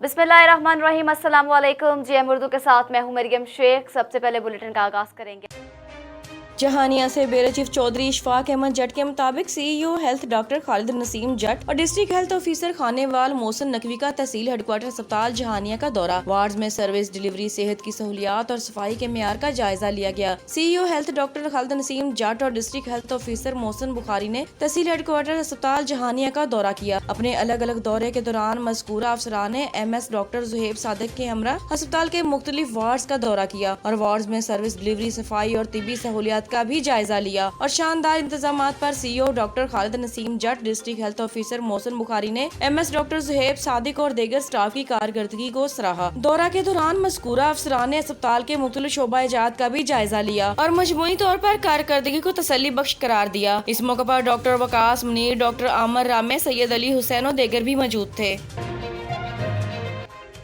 बिस्मिल्लाहिर्रहमानिर्रहीम, अस्सलाम वालेकुम। जीएम उर्दू के साथ मैं हूं मरियम शेख। सबसे पहले बुलेटिन का आगाज करेंगे। जहानिया से ब्यूरो चीफ चौधरी इशफाक अहमद जट के मुताबिक CEO health doctor Khalid Naseem Jat और district health officer Khanewal Mohsin Naqvi का तहसील हेडक्वार्टर अस्पताल जहानिया का दौरा। वार्ड में सर्विस डिलीवरी, सेहत की सहूलियात और सफाई के मेयार का जायजा लिया गया। CEO health doctor Khalid Naseem Jat और district health officer Mohsin Bukhari ने तहसील हेडक्वार्टर अस्पताल जहानिया का दौरा किया। अपने अलग अलग दौरे के दौरान मज़कूरा अफसरान ने MS डॉक्टर जुहेब सादिक के हमरा अस्पताल के मुख्तलिफ वार्ड्स का दौरा किया और वार्ड्स में सर्विस डिलीवरी, सफाई और तिबी सहूलियात का भी जायजा लिया और शानदार इंतजामात पर CEO doctor Khalid Naseem Jat, district health officer Mohsin Bukhari ने MS डॉक्टर जुहेब सादिक और दीगर स्टाफ की कारकर्दगी को सराहा। दौरा के दौरान मज़कूरा अफसरान ने अस्पताल के मुख्तलिफ शोबा-ए-जात का भी जायजा लिया और मजमूई तौर पर कारकर्दगी को तसल्ली बख्श करार दिया। इस मौके पर डॉक्टर वकास मुनीर, डॉक्टर आमर रामे, सैयद अली हुसैन और दीगर भी मौजूद थे।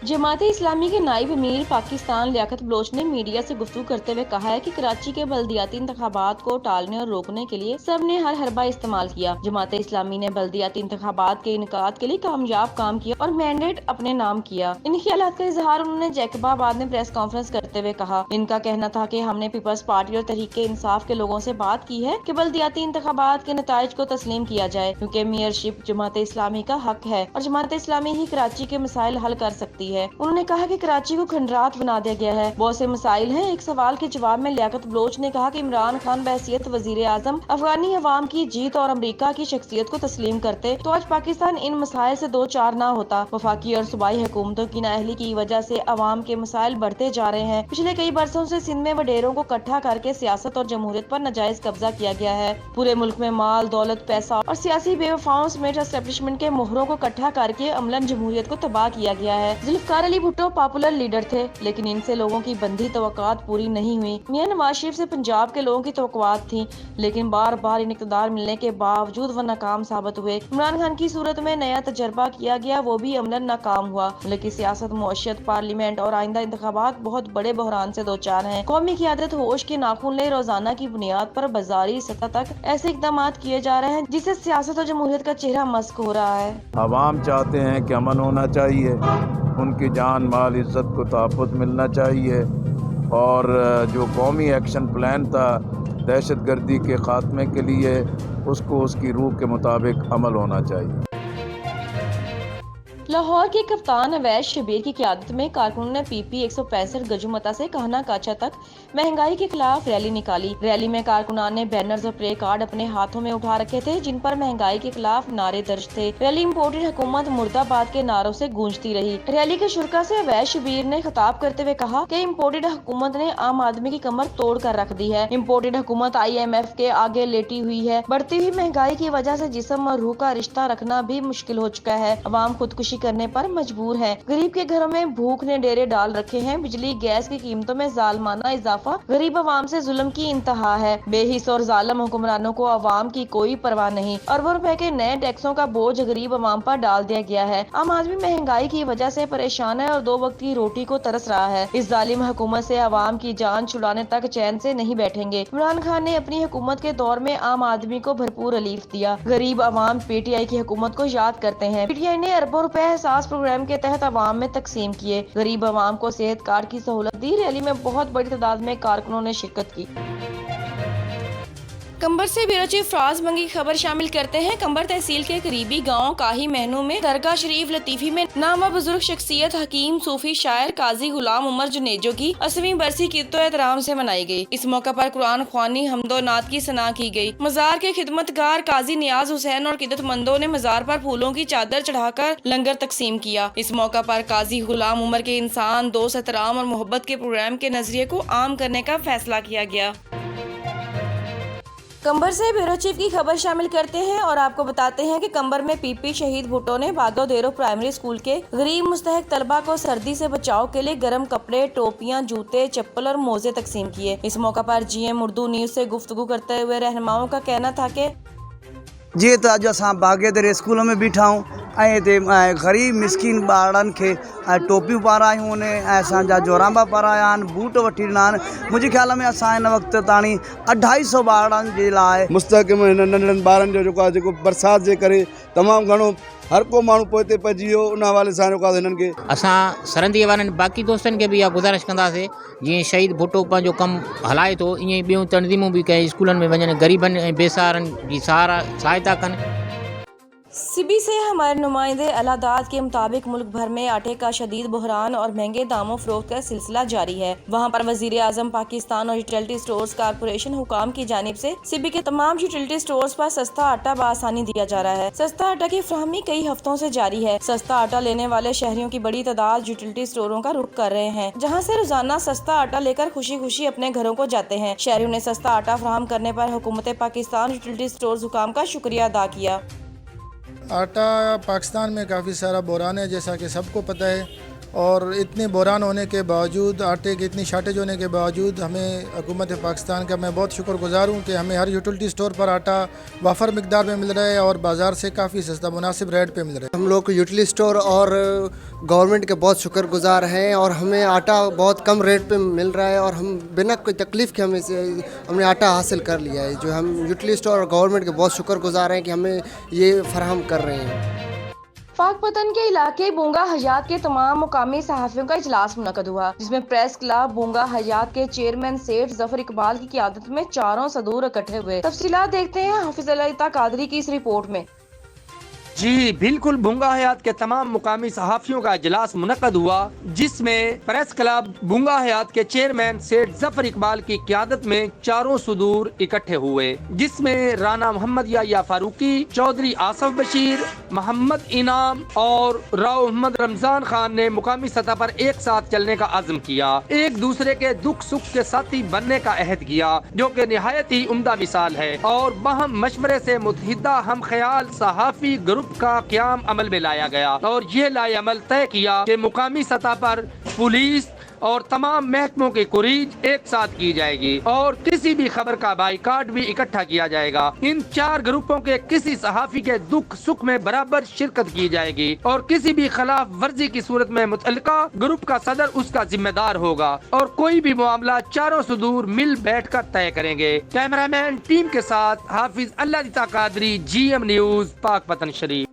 जमात इस्लामी के नाइब अमीर पाकिस्तान लियाकत बलोच ने मीडिया से गुफ्तगू करते हुए कहा है कि कराची के बल्दियाती इंतखाबात को टालने और रोकने के लिए सब ने हर हरबा इस्तेमाल किया। जमात इस्लामी ने बल्दियाती इंतखाबात के इनकाद के लिए कामयाब काम किया और मैंडेट अपने नाम किया। इन ख्यालात का इजहार उन्होंने जैकबाबाद में प्रेस कॉन्फ्रेंस करते हुए कहा। इनका कहना था कि हमने पीपल्स पार्टी और तहरीक इंसाफ के लोगों से बात की है कि बल्दियाती इंतखाबात के नताइज को तस्लीम किया जाए, क्योंकि मेयरशिप जमात इस्लामी का हक है और जमात इस्लामी ही कराची के मसाइल हल कर सकती है। उन्होंने कहा कि कराची को खंडरात बना दिया गया है, बहुत से मसाइल हैं। एक सवाल के जवाब में लियाकत बलोच ने कहा कि इमरान खान बहैसियत वजीर आजम अफगानी अवाम की जीत और अमरीका की शख्सियत को तस्लीम करते तो आज पाकिस्तान इन मसाइल से दो चार ना होता। वफाकी और सूबाई हुकूमतों की नाअहली की वजह से अवाम के मसाइल बढ़ते जा रहे हैं। पिछले कई बरसों से सिंध में वडेरों को इकट्ठा करके सियासत और जमहूरियत पर नाजायज कब्जा किया गया है। पूरे मुल्क में माल, दौलत, पैसा और सियासी बेवफाओं समेत एस्टेब्लिशमेंट के मोहरों को इकट्ठा करके अमलन जमहूरियत को तबाह किया गया है। जुल्फकार अली भुट्टो पॉपुलर लीडर थे, लेकिन इनसे लोगों की बंधी तवक्कात पूरी नहीं हुई। मियां नवाज शरीफ से पंजाब के लोगों की तवक्कुआत थी, लेकिन बार बार इन इक़्तिदार मिलने के बावजूद वो नाकाम साबित हुए। इमरान खान की सूरत में नया तजर्बा किया गया, वो भी अमलन नाकाम हुआ। मुल्क की सियासत, मौशियत, पार्लियामेंट और आइंदा इंतखाबात बहुत बड़े बहरान से दो चार हैं। कौमी क़यादत होश के नाखून ले रोजाना की बुनियाद पर बाजारी सतह तक ऐसे इक़दाम किए जा रहे हैं जिससे सियासत और जमहूरियत का चेहरा मस्क हो रहा है। अवाम चाहते हैं कि अमन होना चाहिए, उनकी जान माल इज्जत को तहफ़्फ़ुज़ मिलना चाहिए और जो कौमी एक्शन प्लान था दहशत गर्दी के ख़ात्मे के लिए उसको उसकी रूह के मुताबिक अमल होना चाहिए। लाहौर के कप्तान अवैध शबीर की क़यादत में कारकुनों ने PP 165 गजुमता से कहना काचा तक महंगाई के खिलाफ रैली निकाली। रैली में कारकुनान ने बैनर्स और प्ले कार्ड अपने हाथों में उठा रखे थे, जिन पर महंगाई के खिलाफ नारे दर्ज थे। रैली इम्पोर्टेड हुकूमत मुर्दाबाद के नारों से गूंजती रही। रैली के शुरा से अवैध शबीर ने खिताब करते हुए कहा कि इम्पोर्टेड हुकूमत ने आम आदमी की कमर तोड़ कर रख दी है। इम्पोर्टेड हुकूमत IMF के आगे लेटी हुई है। बढ़ती हुई महंगाई की वजह से जिस्म और रूह का रिश्ता रखना भी मुश्किल हो चुका है। अवाम खुदकुशी करने पर मजबूर है। गरीब के घरों में भूख ने डेरे डाल रखे हैं। बिजली, गैस की कीमतों में जालमाना इजाफा गरीब अवाम से जुल्म की इंतहा है। बेहिस और जालिम हुक्मरानों को अवाम की कोई परवाह नहीं। अरबों रुपए के नए टैक्सों का बोझ गरीब अवाम पर डाल दिया गया है। आम आदमी महंगाई की वजह से परेशान है और 2 वक्त की रोटी को तरस रहा है। इस जालिम हुकूमत से अवाम की जान छुड़ाने तक चैन से नहीं बैठेंगे। इमरान खान ने अपनी हुकूमत के दौर में आम आदमी को भरपूर रिलीफ दिया। गरीब अवाम PTI की हुकूमत को याद करते हैं। PTI ने अरबों रुपए एहसास प्रोग्राम के तहत अवाम में तकसीम किए। गरीब अवाम को सेहत कार्ड की सहूलत दी। रैली में बहुत बड़ी तादाद में कारकुनों ने शिरकत की। कंबर से ब्यूरो चीफ फराज मंगी की खबर शामिल करते हैं। कंबर तहसील के करीबी गांव काही महनू में दरगाह शरीफ लतीफी में नामा बुजुर्ग शख्सियत हकीम, सूफी, शायर काजी गुलाम उमर जुनेजो की 80वीं बरसी की एहतराम से मनाई गई। इस मौका पर कुरान ख्वानी, हमदो नात की सना की गई। मजार के खिदमतगार काजी नियाज हुसैन और किदतमंदों ने मजार पर फूलों की चादर चढ़ाकर लंगर तकसीम किया। इस मौका पर काजी गुलाम उमर के इंसान, दोस्त, एहतराम और मोहब्बत के प्रोग्राम के नजरिए को आम करने का फैसला किया गया। कंबर से ब्यूरो चीफ की खबर शामिल करते हैं और आपको बताते हैं कि कंबर में PP शहीद भुट्टो ने बागो देरो प्राइमरी स्कूल के गरीब मुस्तहक तलबा को सर्दी से बचाव के लिए गर्म कपड़े, टोपियां, जूते, चप्पल और मोजे तकसीम किए। इस मौका पर GM उर्दू न्यूज से गुफ्तगू करते हुए रहनुमाओं का कहना था कि जी तो अज असां बागे देरे स्कूल में बीठा हूँ। ऐं हिते ग़रीब मिसकिन ॿारनि खे टोपियूं पारायूं आहिनि ऐं असांजा जोरांबा पाराया आहिनि, बूट वठी ॾिना आहिनि। मुंहिंजे ख़्याल में असां हिन वक़्तु ताणी 250 ॿारनि जे लाइ मुस्तक़िम हिन नंढड़नि ॿारनि जो जेको आहे जेको बरसाति जे करे तमामु घणो हर को माण्हू पोइ हिते पइजी वियो, उन हवाले सां जेको आहे हिननि खे असां सरहंदी वारनि बाक़ी दोस्तनि खे बि इहा गुज़ारिश कंदासीं जीअं शहीद भुट्टो पंहिंजो कमु हलाए थो, ईअं ई ॿियूं तनज़ीमूं बि कंहिं स्कूलनि में वञनि, ग़रीबनि ऐं बेसहारनि जी सहायता कनि। सिबी से हमारे नुमाइंदे अलादाद के मुताबिक मुल्क भर में आटे का शदीद बहरान और महंगे दामों फरोख्त का सिलसिला जारी है। वहाँ पर वजीर आजम पाकिस्तान और यूटिलिटी स्टोर्स कारपोरेशन हुकाम की जानिब से सिबी के तमाम यूटिलिटी स्टोर्स पर सस्ता आटा बआसानी दिया जा रहा है। सस्ता आटा की फराहमी कई हफ्तों से जारी है। सस्ता आटा लेने वाले शहरियों की बड़ी तादाद यूटिलिटी स्टोरों का रुख कर रहे हैं, जहाँ से रोजाना सस्ता आटा लेकर खुशी खुशी अपने घरों को जाते हैं। शहरियों ने सस्ता आटा फराहम करने पर हुकूमत पाकिस्तान यूटिलिटी स्टोर्स हुकाम का शुक्रिया अदा किया। आटा पाकिस्तान में काफ़ी सारा बहरान है, जैसा कि सबको पता है, और इतने बहरान होने के बावजूद, आटे की इतनी शार्टेज होने के बावजूद हमें हुकूमत पाकिस्तान का मैं बहुत शुक्रगुजार हूँ कि हमें हर यूटिलिटी स्टोर पर आटा वाफर मिकदार में मिल रहा है और बाज़ार से काफ़ी सस्ता मुनासिब रेट पे मिल रहा है। हम लोग यूटिलिटी स्टोर और गवर्नमेंट के बहुत शुक्रगुजार हैं और हमें आटा बहुत कम रेट पे मिल रहा है और हम बिना कोई तकलीफ़ के हमने आटा हासिल कर लिया है। जो हम यूटिलिटी स्टोर और गवर्नमेंट के बहुत शुक्रगुजार हैं कि हमें ये फराहम कर रहे हैं। पाकपतन के इलाके बूंगा हयात के तमाम मुकामी सहाफ़ियों का इजलास मुनक़द हुआ, जिसमें प्रेस क्लब बूंगा हयात के चेयरमैन सेठ जफर इकबाल की क़यादत में चारों सदूर इकट्ठे हुए। तफसीलात देखते हैं हाफिज अल्लाह कादरी की इस रिपोर्ट में। जी बिल्कुल, बूंगा हयात के तमाम मुकामी सहाफ़ियों का इजलास मुनक़द हुआ, जिसमें प्रेस क्लब बूंगा हयात के चेयरमैन सेठ जफर इकबाल की क़यादत में चारों सदूर इकट्ठे हुए, जिसमें राना मोहम्मद या फारूकी, चौधरी आसफ बशीर, मोहम्मद इनाम और राव मोहम्मद रमजान खान ने मुकामी सतह पर एक साथ चलने का अज़्म किया, एक दूसरे के दुख सुख के साथी बनने का अहद किया, जो कि निहायत ही उम्दा मिसाल है, और बाहम मशवरे से मुत्तहिदा हम ख्याल सहाफ़ी ग्रुप का क़याम अमल में लाया गया और ये लाए अमल तय किया कि मुकामी सतह पर पुलिस और तमाम महकमों की कुरीज एक साथ की जाएगी और किसी भी खबर का बाइकाट भी इकट्ठा किया जाएगा। इन चार ग्रुपों के किसी सहाफ़ी के दुख सुख में बराबर शिरकत की जाएगी और किसी भी खिलाफ वर्जी की सूरत में मुतल्लिका ग्रुप का सदर उसका जिम्मेदार होगा और कोई भी मामला चारों सदूर मिल बैठ कर तय करेंगे। कैमरामैन टीम के साथ हाफिज अल्लाह कादरी, GM न्यूज़, पाकपतन शरीफ।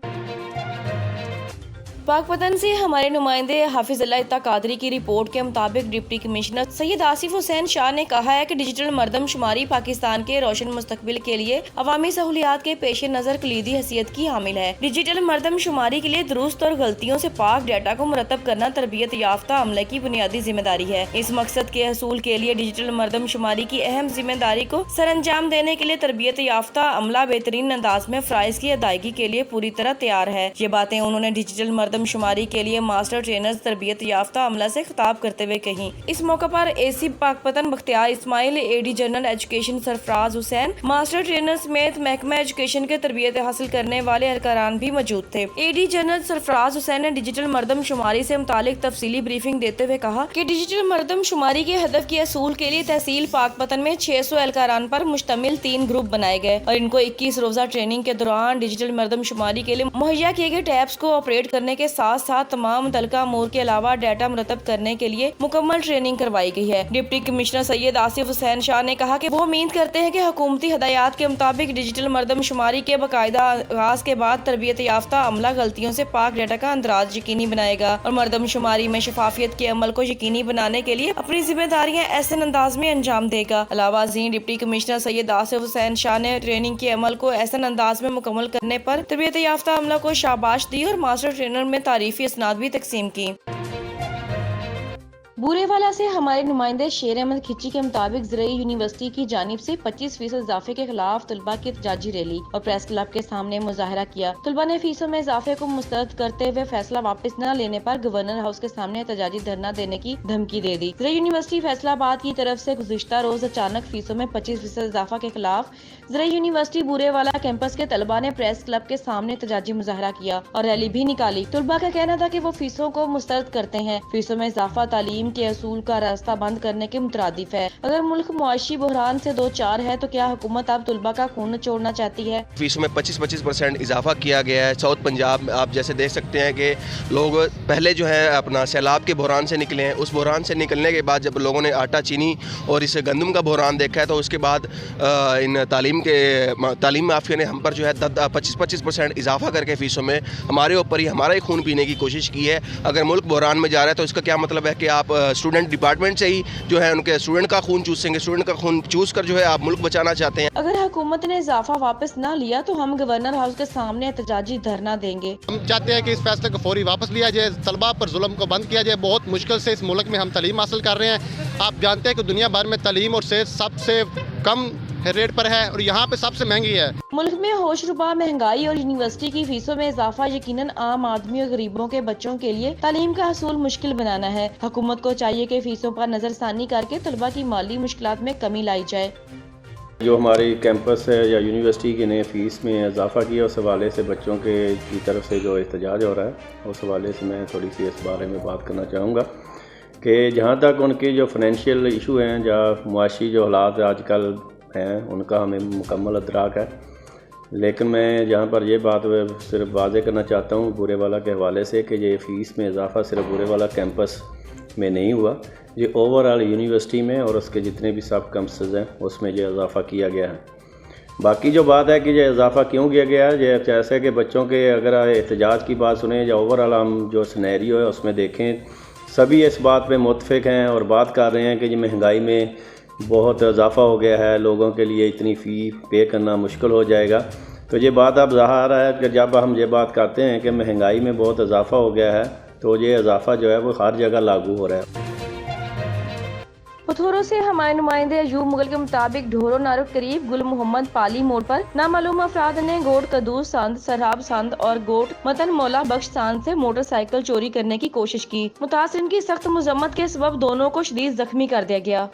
पाकपतन से हमारे नुमाइंदे हाफिज अल्लाह कादरी की रिपोर्ट के मुताबिक डिप्टी कमिश्नर सैयद आसिफ हुसैन शाह ने कहा है कि डिजिटल मरदमशुमारी पाकिस्तान के रोशन मुस्तकबिल के लिए अवामी सहूलियात के पेश नज़र कलीदी हैसियत की हामिल है। डिजिटल मरदमशुमारी के लिए दुरुस्त और गलतियों से पाक डाटा को मुरतब करना तरबियत याफ्ता अमले की बुनियादी जिम्मेदारी है। इस मकसद के हसूल के लिए डिजिटल मरदमशुमारी की अहम जिम्मेदारी को सरअंजाम देने के लिए तरबियत याफ्ता अमला बेहतरीन अंदाज में फ़राइज़ की अदायगी के लिए पूरी तरह तैयार है। ये बातें उन्होंने डिजिटल शुमारी के लिए मास्टर ट्रेनर्स तरबियत याफ्ता अमला से खिताब करते हुए कही। इस मौके पर AC Pakpattan Bakhtiar Ismail, AD general education Sarfaraz Hussain, master trainer समेत महकमा एजुकेशन के तरबियत हासिल करने वाले अहलकारान भी मौजूद थे। AD जनरल सरफराज हुसैन ने डिजिटल मरदमशुमारी से मुतालिक तफसीली ब्रीफिंग देते हुए कहा कि डिजिटल मरदमशुमारी के हदफ के असूल के लिए तहसील पाकपतन में 600 एहलकारान पर मुश्तमिल 3 ग्रुप बनाए गए और इनको 21 रोजा ट्रेनिंग के दौरान डिजिटल मरदमशुमारी के लिए मुहैया किए गए टैब्स को ऑपरेट करने के साथ साथ तमाम मुतल्लिका अमूर के अलावा डाटा मुरतब करने के लिए मुकम्मल ट्रेनिंग करवाई गई है। डिप्टी कमिश्नर सैयद आसिफ हुसैन शाह ने कहा कि वो उम्मीद करते हैं कि हुकूमती हदायत के मुताबिक डिजिटल मरदमशुमारी के बाकायदा आगाज के बाद तरबियत याफ्ता अमला गलतियों से पाक डाटा का अंदराज यकीनी बनाएगा और मरदमशुमारी में शफाफियत के अमल को यकीनी बनाने के लिए अपनी जिम्मेदारियां ऐसे अंदाज में अंजाम देगा। अलावा अज़ीम डिप्टी कमिश्नर सैयद आसिफ हुसैन शाह ने ट्रेनिंग के अमल को ऐसे अंदाज में मुकम्मल करने पर तरबियत याफ्ता अमला को शाबाश दी और मास्टर ट्रेनर में तारीफी इसनाद भी तकसीम की। बूरेवाला से हमारे नुमाइंदे शेर अहमद खिची के मुताबिक ज़राई यूनिवर्सिटी की जानिब से 25% इजाफे के खिलाफ तलबा की एहतजाजी रैली और प्रेस क्लब के सामने मुजाहरा किया। तलबा ने फीसों में इजाफे को मुस्तरद करते हुए फैसला वापस न लेने पर गवर्नर हाउस के सामने एहतजाजी धरना देने की धमकी दे दी। ज़राई यूनिवर्सिटी फैसलाबाद की तरफ से गुज़िश्ता रोज अचानक फीसों में 25% इजाफा के खिलाफ ज़राई यूनिवर्सिटी बूरेवाला कैंपस के तलबा ने प्रेस क्लब के सामने एहतजाजी मुजाहरा किया और रैली भी निकाली। तलबा का कहना था कि वो फीसों को मुस्तरद करते हैं। फीसों में इजाफा तालीम तालीम के असूल का रास्ता बंद करने के मुतरादिफ है। अगर मुल्क मुआशी बहरान से दो चार है तो क्या हुकूमत अब तुलबा का खून छोड़ना चाहती है? फीसों में 25% इजाफा किया गया है। साउथ पंजाब में आप जैसे देख सकते हैं कि लोग पहले जो है अपना सैलाब के बहरान से निकले हैं, उस बहरान से निकलने के बाद जब लोगों ने आटा चीनी और इस गंदम का बहरान देखा है तो उसके बाद इन तालीम माफिया ने हम पर जो है 25% इजाफा करके फ़ीसों में हमारे ऊपर ही हमारा ही खून पीने की कोशिश की है। अगर मुल्क बहरान में जा रहा है तो इसका क्या मतलब है कि आप स्टूडेंट डिपार्टमेंट से ही जो है उनके स्टूडेंट का खून चूसेंगे, स्टूडेंट का खून चूस कर जो है आप मुल्क बचाना चाहते हैं। अगर हुकूमत ने इजाफा वापस न लिया तो हम गवर्नर हाउस के सामने एहतजाजी धरना देंगे। हम चाहते हैं कि इस फैसले को फौरी वापस लिया जाए, तलबा पर जुल्म को बंद किया जाए। बहुत मुश्किल से इस मुल्क में हम तालीम हासिल कर रहे हैं। आप जानते हैं कि दुनिया भर में तालीम और सेहत सबसे कम रेट पर है और यहाँ पे सबसे महंगी है। मुल्क में होशरुबा महंगाई और यूनिवर्सिटी की फीसों में इजाफा यकीनन आम आदमी और गरीबों के बच्चों के लिए तालीम का हसूल मुश्किल बनाना है। हुकूमत को चाहिए कि फीसों पर नजरसानी करके तलबा की माली मुश्किलात में कमी लाई जाए। जो हमारी कैंपस है या यूनिवर्सिटी की ने फ़ीस में इजाफ़ा किया उस हवाले से बच्चों के की तरफ से जो एहतजाज हो रहा है उस हवाले से मैं थोड़ी सी इस बारे में बात करना चाहूँगा कि जहाँ तक उनके जो फाइनेंशियल इशू हैं या मुआशी जो हालात आजकल हैं उनका हमें मुकम्मल अदराक है, लेकिन मैं जहाँ पर ये बात सिर्फ वाज़े करना चाहता हूँ बुरे वाला के हवाले से कि ये फ़ीस में इजाफ़ा सिर्फ बुरे वाला कैंपस में नहीं हुआ, ये ओवरऑल यूनिवर्सिटी में और उसके जितने भी सब कैंपसेस हैं उसमें ये इजाफ़ा किया गया है। बाकी जो बात है कि ये इजाफ़ा क्यों किया गया है, ये जैसे कि बच्चों के अगर एहतजाज की बात सुने या ओवरऑल हम जो सिनेरियो है उसमें देखें, सभी इस बात पे मुत्तफ़िक़ हैं और बात कर रहे हैं कि ये महंगाई में बहुत इजाफ़ा हो गया है, लोगों के लिए इतनी फ़ी पे करना मुश्किल हो जाएगा। तो ये बात अब ज़ाहिर है कि जब हम ये बात करते हैं कि महंगाई में बहुत इजाफ़ा हो गया है तो ये इजाफ़ा जो है वो हर जगह लागू हो रहा है। पथोरों से हमारे नुमाइंदे अयूब मुगल के मुताबिक ढोरो नारो करीब गुल मोहम्मद पाली मोड़ पर नामालूम अफराद ने गोट कदूस संद, सरहाब संद और गोट मतन मौला बख्श संद से मोटरसाइकिल चोरी करने की कोशिश की। मुतासिरीन की सख्त मजम्मत के सबब दोनों को शदीद जख्मी कर दिया गया।